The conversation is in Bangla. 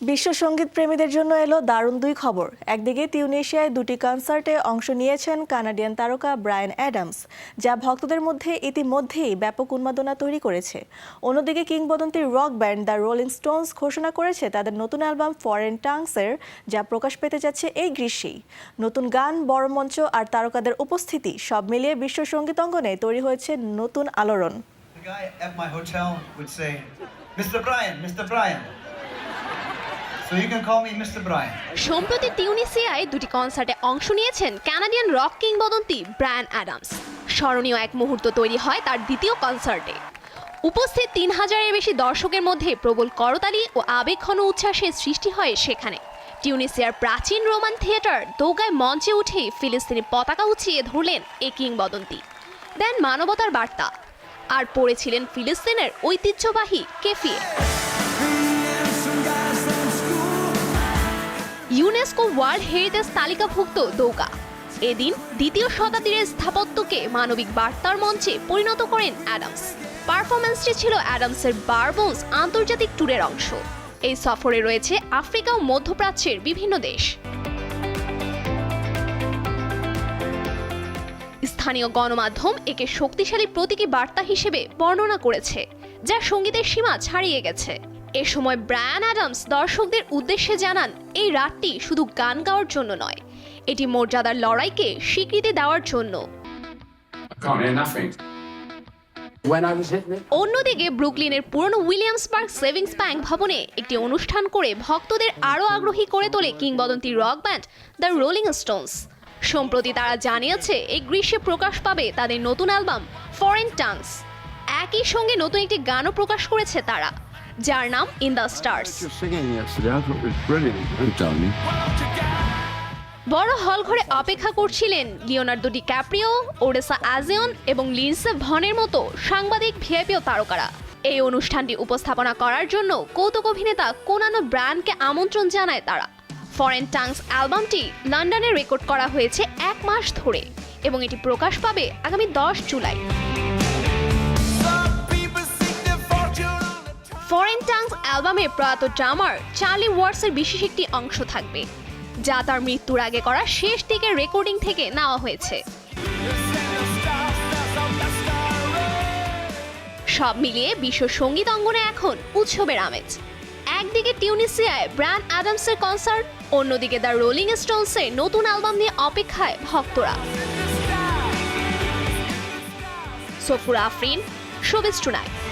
বিশ্ব সঙ্গীত প্রেমীদের জন্য এলো দারুণ দুই খবর। একদিকে তিউনিসিয়ায় দুটি কনসার্টে অংশ নিয়েছেন কানাডিয়ান তারকা ব্রায়ান অ্যাডামস, যা ভক্তদের মধ্যে ইতিমধ্যেই ব্যাপক উন্মাদনা তৈরি করেছে। অন্যদিকে কিংবদন্তি rock band the rolling Stones ঘোষণা করেছে তাদের নতুন অ্যালবাম ফরেন টাংসের, যা প্রকাশ পেতে যাচ্ছে এই গ্রীষ্মেই। নতুন গান, বড় মঞ্চ আর তারকাদের উপস্থিতি সব মিলিয়ে বিশ্ব সঙ্গীত অঙ্গনে তৈরি হয়েছে নতুন আলোড়ন। সম্প্রতি তিউনিসিয়ায় দুটি কনসার্টে অংশ নিয়েছেন কানাডিয়ান রক কিংবদন্তি ব্রায়ান অ্যাডামস। স্মরণীয় এক মুহূর্ত তৈরি হয় তার দ্বিতীয় কনসার্টে। উপস্থিত ৩,০০০-এর বেশি দর্শকের মধ্যে প্রবল করতালি ও আবেগঘন উচ্ছ্বাসের সৃষ্টি হয় সেখানে। তিউনিসিয়ার প্রাচীন রোমান থিয়েটার দৌগায় মঞ্চে উঠে ফিলিস্তিনি পতাকা উঁচিয়ে ধরলেন এই কিংবদন্তি, দেন মানবতার বার্তা, আর পড়েছিলেন ফিলিস্তিনের ঐতিহ্যবাহী কেফিয়ে। ইউনেস্কো ওয়ার্ল্ড হেরিটেজ তালিকাভুক্ত দৌগা এদিন দ্বিতীয় শতাব্দীর স্থাপত্যকে মানবিক বার্তার মঞ্চে পরিণত করেন অ্যাডামস। পারফরম্যান্সটি ছিল অ্যাডামসের বারবোনস আন্তর্জাতিক ট্যুরের অংশ। এই সফরে রয়েছে আফ্রিকা ও মধ্যপ্রাচ্যের বিভিন্ন দেশ। স্থানীয় গণমাধ্যম একে শক্তিশালী প্রতীকী বার্তা হিসেবে বর্ণনা করেছে, যা সঙ্গীতের সীমা ছাড়িয়ে গেছে। এ সময় ব্রায়ান অ্যাডামস দর্শকদের উদ্দেশ্যে জানান, এই রাতটি শুধু গান গাওয়ার জন্য নয়, এটি মর্যাদার লড়াইকে স্বীকৃতি দেওয়ার জন্য। অন্যদিকে ব্রুকলিনের পুরনো উইলিয়ামসবার্গ সেভিংস ব্যাংক ভবনে একটি অনুষ্ঠান করে ভক্তদের আরও আগ্রহী করে তোলে কিংবদন্তি rock band the rolling Stones. সম্প্রতি তারা জানিয়েছে এই গ্রীষ্মে প্রকাশ পাবে তাদের নতুন অ্যালবাম ফরেন টাংস। একই সঙ্গে নতুন একটি গানও প্রকাশ করেছে তারা, যার নাম ইন দ্য স্টার্স। বড় হল ঘরে অপেক্ষা করছিলেন লিওনার্দো ডিক্যাপ্রিও, ওডেসা অ্যাজিয়ন এবং লিন্ডসে ভনের মতো সাংবাদিক, ভিআইপি ও তারকারা। এই অনুষ্ঠানটি উপস্থাপনা করার জন্য কৌতুক অভিনেতা কোনান ব্রায়ানকে আমন্ত্রণ জানায় তারা। ফরেন টাংস অ্যালবামটি লন্ডনে রেকর্ড করা হয়েছে 1 মাস ধরে এবং এটি প্রকাশ পাবে আগামী 10 জুলাই। ফরেন টাংস অ্যালবামে প্রয়াত ড্রামার চার্লি ওয়াটসের বিশেষ একটি অংশ থাকবে, যা তার মৃত্যুর আগে করা শেষ দিকের রেকর্ডিং থেকে নেওয়া হয়েছে। সব মিলিয়ে বিশ্ব সঙ্গীত অঙ্গনে এখন উৎসবের আমেজ। একদিকে তিউনিসিয়ায় ব্রায়ান অ্যাডামসের কনসার্ট, অন্যদিকে দ্য রোলিং স্টোনসের নতুন অ্যালবাম নিয়ে অপেক্ষায় ভক্তরা। Safura Afrin, showbiz tonight.